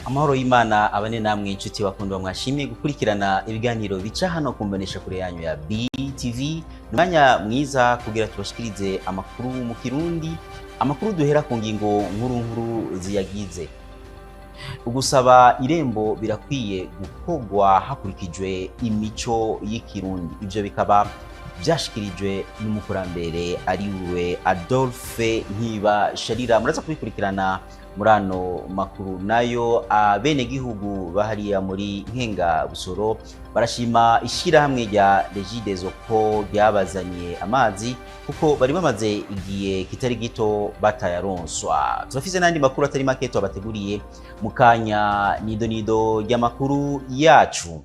Amahoro y'Imana abane namwe inshuti bakundwa mwashimiye gukurikirana ibiganiro bica hano kumbonesha kure yanyu ya BTV. Numanya mwiza kugira tubashikirize amakuru mu Kirundi, amakuru duhera ku ngingo nkuru ziyagize. Ugusaba irembo birakwiye gukogwa hakurikijwe imico y'Ikirundi. Ivyo bikaba byashikirijwe n'umukurambere ariwe Adolphe Ntibasharira. Muraza kubikurikirana murano makuru. Nayo abene gihugu bahariya muri Nkenga Busoro barashima ishirahamwe rya Regideso ko ryabazanye amazi kuko bari bamaze igihe kitari gito batayaronswa. Turafise nandi makuru atari make twabateguriye mukanya nido ry'amakuru yacu.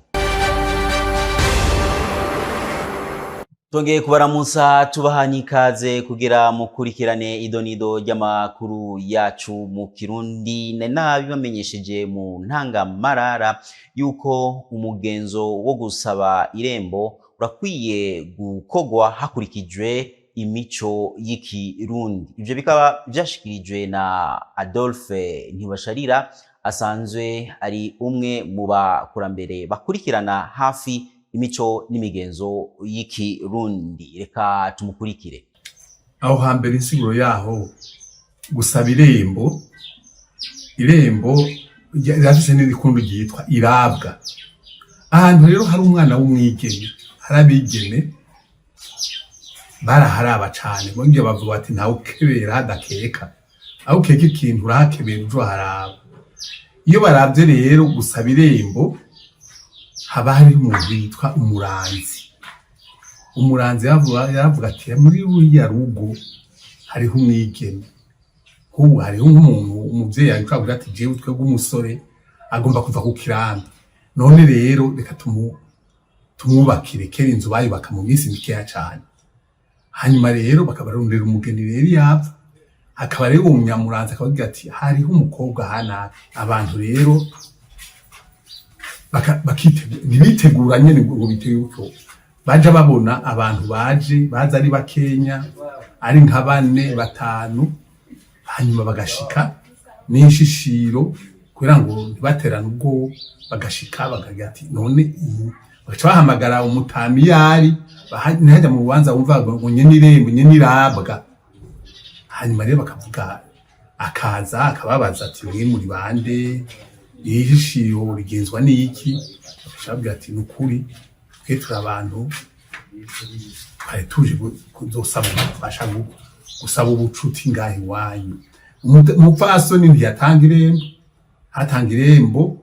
Tongeye kubaramusa tubahani ikaze kugira mukurikirane idonido ry'amakuru yacu mu Kirundi. Nabibamenyesheje mu ntangamarara yuko umugenzo wo gusaba irembo urakwiye gukogwa hakurikijwe imico y'Ikirundi. Ivyo bikaba byashikirijwe na Adolphe Ntibasharira asanzwe ari umwe mu bakurambere bakurikirana hafi imico n'imigenzo y'Ikirundi. Reka tumukurikire. Aho hambere insiguro yaho gusaba irembo ryafise n'irikundu ryitwa irabwa. Ahantu rero hari umwana w'umwigeme, harabigeme baraharaba cane, bonge bavuga bati ntawe ukebera hadakeka, aho ukeka ikintu urahakebera ujo haraba. Iyo baravye rero gusaba irembo haba hari umuntu yitwa umuranzi yaravuga ati muri uriya rugo hariho umwigeme, kuko hariho nk'umuntu umuvyeyi ariko avuga ati jewe twebwe umusore agomba kuva ku kirambi, none rero reka tumwubakire. Kera inzu bayubaka mu minsi mikeya cane, hanyuma rero bakabarondera umugeni rero yapfa, hakaba rero uwo munyamuranzi akavuga ati hariho umukobwa hana. Abantu rero ntibitegura nyene ngo biteye uko baja babona abantu baza ari bakenya, ari nka 4 5, hanyuma bagashika n'inshishiro kugira ngo ntibaterane ubwo, bagashika bakagira ati none bagaca bahamagara umutami yari ntihajya mu rubanza wumva ngo nyenirembo nyenirabwa. Hanyuma rero bakavuga akaza akababaza ati mwe muri bande, ishishiro rigenzwa n'iki? Bakashabwira ati nukuri twe turi abantu twari tuje kuzosaba ubufasha gusaba ubucuti ngahe wanyu. Umupfasoni ntiyatanga irembo, hatanga irembo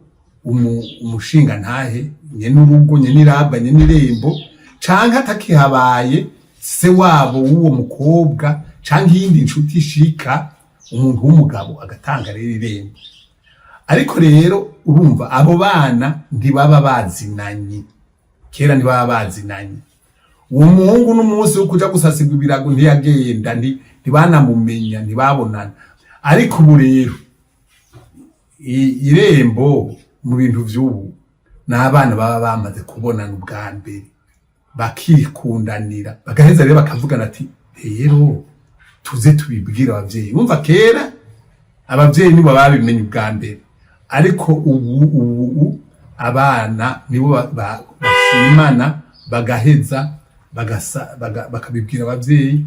umushinga ntahe nyene urugo nyenirabwa nyenirembo, canke atakihabaye se wabo w'uwo mukobwa canke iyindi nshuti ishika umuntu w'umugabo agatanga rero irembo. Ariko rero urumva abo bana ntibaba bazinanye, kera ntibaba bazinanye. Uwo muhungu n'umunsi wo kuja gusasigwa ibirago ntiyagenda, ntibanamumenya, ntibabonana. Ariko ubu rero irembo mu bintu vy'ubu n'abana baba bamaze kubonana ubwa mbere, bakikundanira, bagaheza rero bakavugana ati rero tuze tubibwira abavyeyi. Umva kera abavyeyi nibo babimenye ubwa mbere, ariko ubu abana nibo bashimana bagaheza bakabibwira abavyeyi.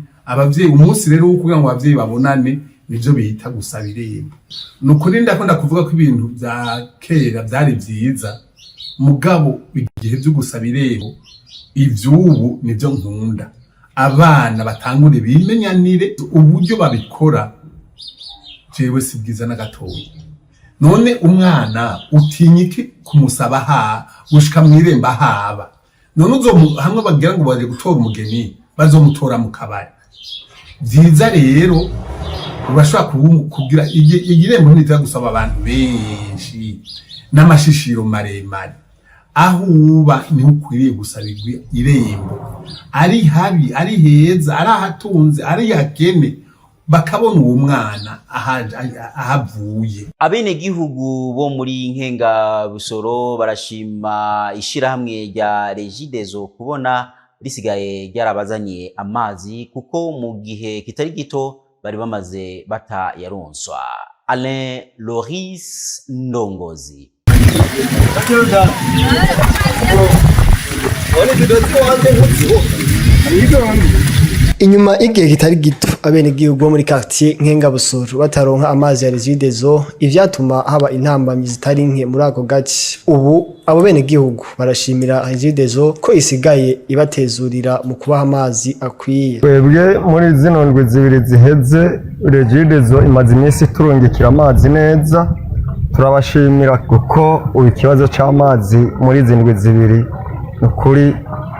Umunsi rero wo kugira ngo abavyeyi babonane nivyo bita gusaba irembo. Nukuri ndakunda kuvuga ko ibintu vya kera vyari vyiza, mugabo igihe vyo gusaba irembo ivy'ubu nivyo nkunda. Abana batangure bimenyanire uburyo babikora, jewe si bwiza na gatoya. None umwana utinyike kumusaba gushika mw'irembo haba, none hamwe bagira ngo baje gutora umugeni bazomutora mu kabari. Vyiza rero urashobora kugira irembo ntitira gusaba abantu benshi n'amashishiro maremare. Aho uba ni ukwiriye gusabirwa irembo, ari habi ari heza, ari ahatunze ari hakene, bakabona uwo mwana ahavuye. Abene gihugu bo muri Nkenga Busoro barashima ishirahamwe rya Regideso kubona risigaye ryarabazanye amazi kuko mu gihe kitari gito bari bamaze batayaronswa. Alain Loris Ndongozi. Inyuma y'igihe kitari gito abenegihugu bo muri quartier Nkengabusoro bataronka amazi ya Regideso ivyatuma haba intambamyi zitari nke muri ako gace. Ubu abo benegihugu barashimira Regideso ko isigaye ibatezurira mu kubaha amazi akwiye. Twebwe muri zino ndwi zibiri ziheze Regideso imaze iminsi turungikira amazi neza, turabashimira kuko ubu ikibazo c'amazi muri izi ndwi zibiri nukuri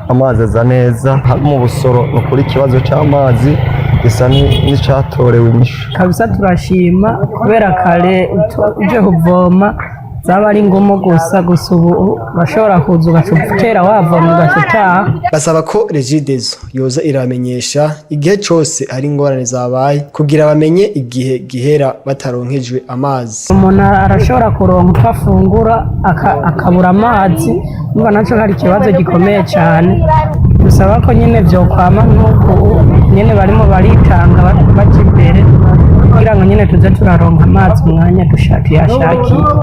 amazi aza neza mu Busoro nukuri ikibazo c'amazi gisa n'icatorewe inyishu kabisa. Turashima kubera kare uje kuvoma zaba ari ngomo gusa ubu bashobora kuza ugacutera wavoma ugacutaha. Basaba ko Regideso yoza iramenyesha igihe cyose hari ingorane zabaye kugira bamenye igihe gihera bataronkejwe amazi. Umuntu arashobora kuronka uko afungura akabura amazi, niba naco hari ikibazo gikomeye cyane. Dusaba ko nyine vyokwama nk'uko nyine barimo baritanga baje imbere kugira ngo nyine tuze turaronka amazi umwanya tuyashakiye.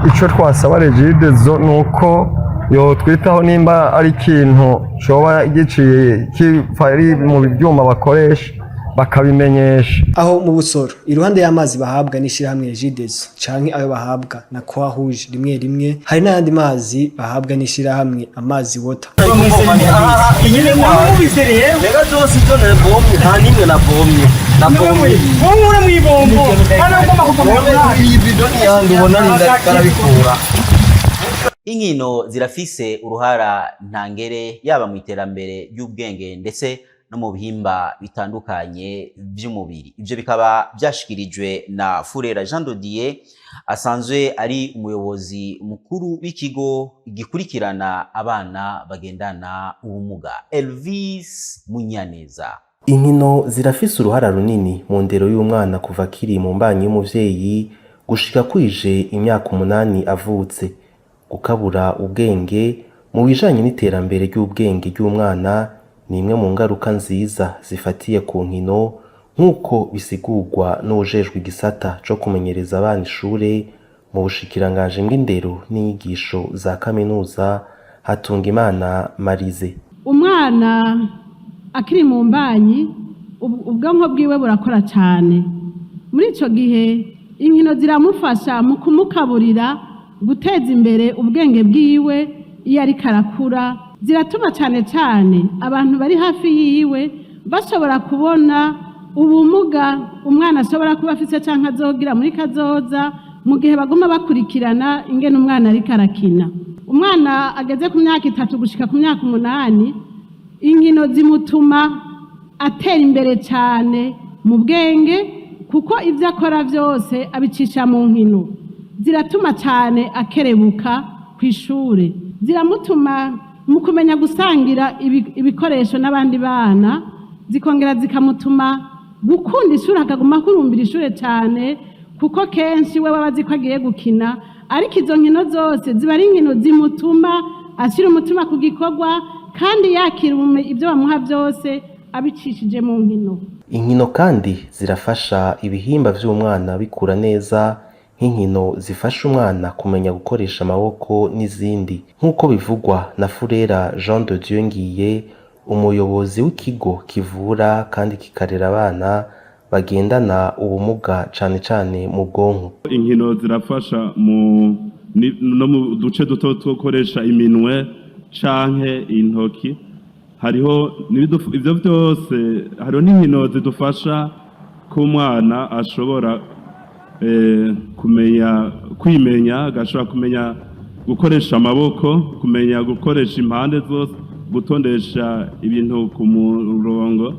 Ico twasaba Regideso nuko yo twitaho nimba ari ikintu coba giciye kifari mu byuma bakoresha bakabimenyesha. Aho mu Busoro iruhande y'amazi bahabwa n'ishirahamwe Regideso canke ayo bahabwa na Croix-Rouge rimwe rimwe, hari n'ayandi mazi bahabwa n'ishirahamwe Amazi Water. Inkino zirafise uruhara ntangere yaba mu iterambere ry'ubwenge ndetse no mu bihimba bitandukanye by'umubiri. Ivyo bikaba byashikirijwe na Furera Jean Dodier asanzwe ari umuyobozi mukuru w'ikigo gikurikirana abana bagendana ubumuga, Elvis Munyaneza. Inkino zirafise uruhara runini mu ndero y'umwana kuva kiri mu mbanyi y'umuvyeyi gushika kwije imyaka 8 avutse. Gukabura ubwenge mu bijanye n'iterambere ry'ubwenge ry'umwana ni imwe mu ngaruka nziza zifatiye ku nkino nk'uko bisigurwa n'ujejwe igisata co kumenyereza abana ishure mu bushikiranganje bw'indero n'inyigisho za kaminuza Hatungimana Marize. Umwana akiri mu mbanyi ubwonko bwiwe burakora cyane. Muri ico gihe inkino ziramufasha mu kumukaburira guteza imbere ubwenge bwiwe iyo ari karakura. Ziratuma cyane cyane abantu bari hafi yiwe bashobora kubona ubumuga umwana ashobora kuba afise canke azogira muri kazoza mu gihe bagoma bakurikirana ingene umwana ari karakina. Umwana ageze ku myaka 3 gushika ku myaka 8, inkino zimutuma atera imbere cyane mu bwenge kuko ivyo akora vyose abicisha mu nkino. Ziratuma cyane akerebuka kw'ishure, ziramutuma mu kumenya gusangira ibikoresho n'abandi bana, zikongera zikamutuma gukunda ishuri akaguma kurumbira ishure cyane kuko kenshi we babazi ko agiye gukina. Ariko izo nkino zose ziba ari inkino zimutuma ashira umutima ku gikorwa kandi yakira ibyo bamuha byose abicishije mu nkino. Inkino kandi zirafasha ibihimba vy'umwana bikura neza, nk'inkino zifasha umwana kumenya gukoresha amaboko n'izindi nk'uko bivugwa na Furera Jean de Dieu Ngiye, umuyobozi w'ikigo kivura kandi kikarera abana bagendana ubumuga cane cane mu bwonko. Inkino zirafasha no mu duce duto twokoresha iminwe canke intoki. Hariho ivyo byose, hariho n'inkino zidufasha ko umwana ashobora kwimenya, agashobora kumenya gukoresha amaboko, kumenya gukoresha impande zose, gutondesha ibintu ku murongo.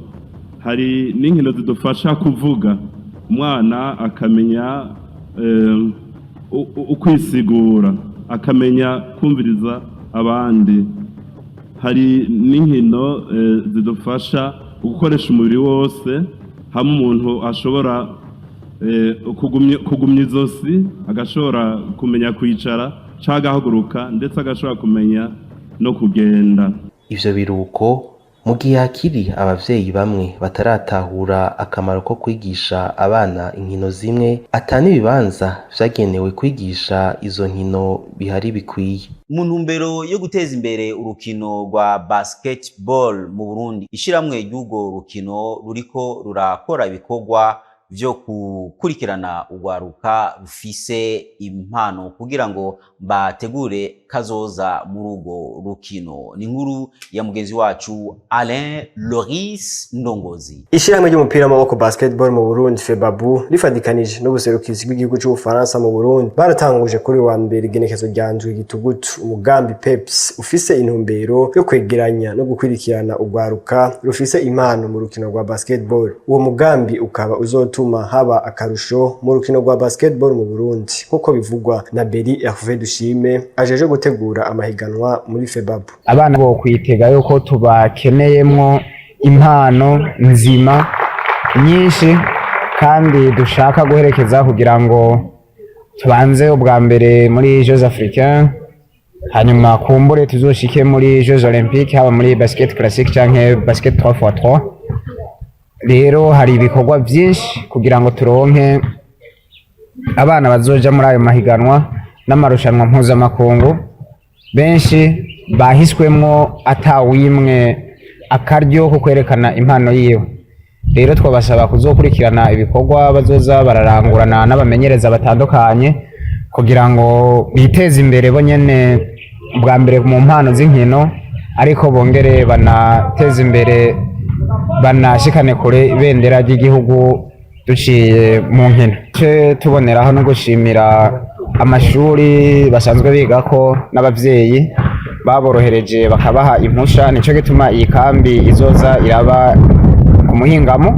Hari n'inkino zidufasha kuvuga, umwana akamenya ukwisigura, akamenya kumviriza abandi. Hari n'inkino zidufasha gukoresha umubiri wose, hamwe umuntu ashobora kugumya izosi, agashobora kumenya kwicara canke agahaguruka, ndetse agashobora kumenya no kugenda. Ivyo biruko mu gihe hakiri abavyeyi bamwe bataratahura akamaro ko kwigisha abana inkino zimwe atani ibibanza vyagenewe kwigisha izo nkino bihari bikwiye. Mu ntumbero yo guteza imbere urukino rwa basketball mu Burundi, ishiramwe ry'urwo rukino ruriko rurakora ibikorwa vyo gukurikirana urwaruka rufise impano kugira ngo bategure kazoza muri urwo rukino. Ni inkuru ya mugenzi wacu Alain Loris Ndongozi. Ishyirahamwe ry'umupira w'amaboko basketball mu Burundi FEBABU rifadikanije n'ubuserukizi bw'igihugu cy'Ubufaransa mu Burundi baratanguje kuri wa mbere igenekezo rya ndwi gitugutu umugambi PEPS ufise intumbero yo kwegeranya no gukurikirana urwaruka rufise impano mu rukino rwa basketball. Uwo mugambi ukaba uzotuma haba akarusho mu rukino rwa basketball mu Burundi nkuko bivugwa na Beri Hervé Dushime ajeje gutegura amahiganwa muri FEBABU. Abana bo kwitega yuko tubakeneyemwo impano nzima nyinshi kandi dushaka guherekeza kugira ngo tubanze ubwa mbere muri Jeux Africains, hanyuma kumbure tuzoshike muri Jeux Olympiques, haba muri basket classique canke basket 3x3. Rero hari ibikorwa byinshi kugira ngo turonke abana bazoja muri ayo mahiganwa n'amarushanwa mpuzamakungu. Benshi bahiswemwo atawimwe akaryo ko kwerekana impano yiwe. Rero twabasaba kuzokurikirana ibikorwa bazoza bararangurana n'abamenyereza batandukanye kugira ngo biteze imbere bo nyene bwa mbere mu mpano z'inkino, ariko bongere banateze imbere banashikane kure ibendera ry'igihugu duciye mu nkino. Tuboneraho no gushimira amashuri basanzwe bigako n'abavyeyi baborohereje bakabaha impusha. Nico gituma iyi kambi izoza iraba ku muhingamo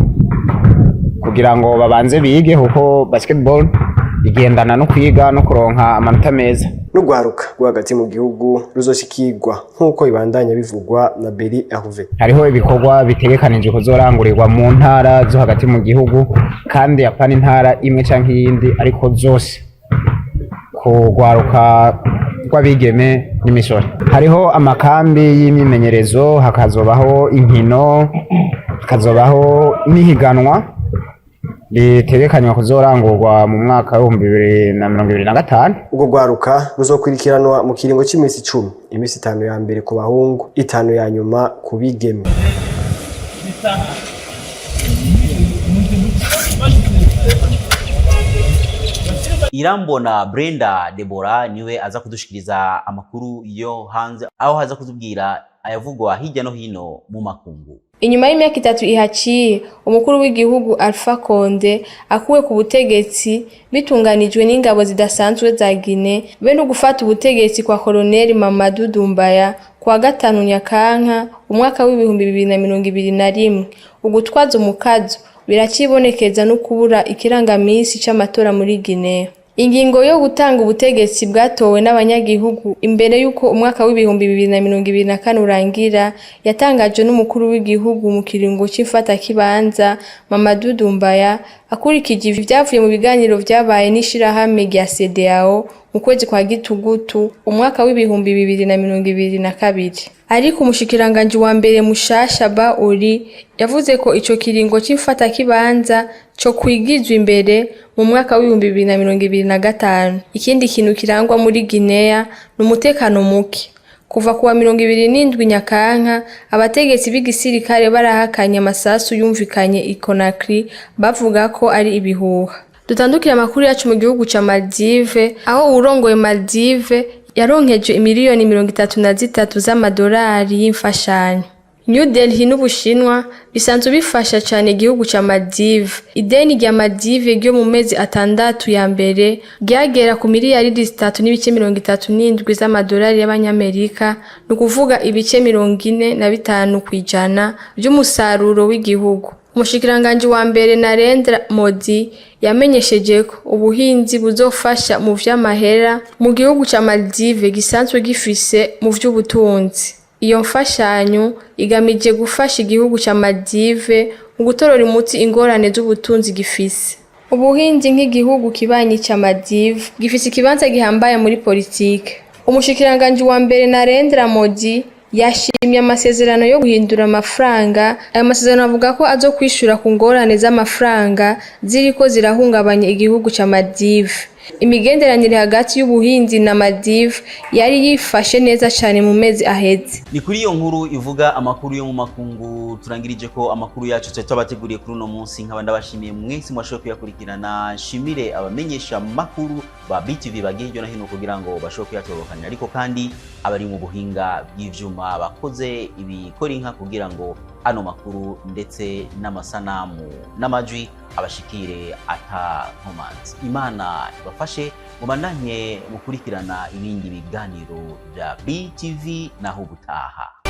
kugira ngo babanze bige, kuko basketball igendana no kwiga no kuronka amanota meza. N'urwaruka rwo hagati mu gihugu ruzoshikirwa nk'uko ibandanya bivugwa na Beri Hervé. Hariho ibikorwa bitegekanije kuzorangurirwa mu ntara zo hagati mu gihugu, kandi apana intara imwe canke iyindi, ariko zose kugwaruka rw'abigeme n'imisore. Hariho amakambi y'imyimenyerezo, hakazobaho inkino, hakazobaho n'ihiganwa bitegekanywa kuzorangurwa mu mwaka wa 2025. Ubwo rwaruka ruzokurikiranwa mu kiringo cy'iminsi 10, iminsi 5 ya mbere ku bahungu, 5 ya nyuma ku bigeme. Irambona Brenda Deborah niwe aza kudushikiriza amakuru yo hanze, aho haza kutubwira ayavugwa hirya no hino mu makungu. Inyuma y'imyaka 3 ihaciye, umukuru w'igihugu Alpha Conde akuwe ku butegetsi bitunganijwe n'ingabo zidasanzwe za Guinea be no gufata ubutegetsi kwa Colonel Mamadou Doumbouya kwa 5 Nyakanka umwaka w'2021. Ugutwaza umukazo birakibonekeza no kubura ikirangamisi c'amatora muri Guinea. Ingingo yo gutanga ubutegetsi bwatowe n'abanyagihugu imbere yuko umwaka w'2024 urangira yatangajwe n'umukuru w'igihugu mu kiringo c'imfata kibanza Mamadou Doumbouya akurikije ivyavuye mu biganiro vyabaye n'ishirahamwe rya CEDEAO mu kwezi kwa gitugutu umwaka w'2022. Ariko umushikiranganje wa mbere mushasha Bauri yavuze ko ico kiringo c'imfata kibanza cyo kwigizwa imbere mu mwaka w'2025. Ikindi kintu kirangwa muri Guinea n'umutekano muke. Kuva kuwa 27 Nyakanka abategetsi b'igisirikare barahakanye amasasu yumvikanye i Conakry bavuga ko ari ibihuha. Dutandukira amakuru yacu mu gihugu ca Maldives, aho urongoye Maldives yaronkeje miliyoni 33 z'amadolari y'imfashanyo. New Delhi n'Ubushinwa bisanzwe bifasha cyane igihugu ca Maldives. Ideni rya Maldives ryo mu mezi 6 ya mbere ryagera ku miliyaridi 3.37 z'amadolari y'abanyamerika, no kuvuga ibice 45 kwijana by'umusaruro w'igihugu. Umushikiranganje wa mbere Narendra Modi yamenyesheje ko ubuhinzi buzofasha mu vy'amahera mu gihugu ca Maldives gisanzwe gifise mu vy'ubutunzi. Iyo mfashanyo igamije gufasha igihugu ca Maldives mu gutorora umuti ingorane z'ubutunzi gifise. Ubuhinzi nk'igihugu kibanyi ca Maldives gifise ikibanza gihambaye muri politike. Umushikiranganje wa mbere Narendra Modi yashimye amasezerano yo guhindura amafaranga. Aya masezerano avuga ko azokwishura ku ngorane z'amafaranga ziriko zirahungabanya igihugu ca Maldives. Imigenderanire hagati y'ubuhinzi na Maldives yari yifashe neza cyane mu mezi aheze. Ni kuri iyo nkuru ivuga amakuru yo mu makungu turangirije ko amakuru yacu twabateguriye kuri uno munsi. Nkaba ndabashimiye mwese mwashoboye kuyakurikirana. Nshimire abamenyesha makuru ba BTV bagiye hirya no hino kugira ngo bashobore kuyatorokanira, ariko kandi abari mu buhinga bw'ivyuma bakoze ibikora inka kugira ngo ano makuru ndetse n'amasanamu n'amajwi abashikire ata nkomanzi. Imana ibafashe mubandanye gukurikirana ibindi biganiro bya BTV naho gutaha.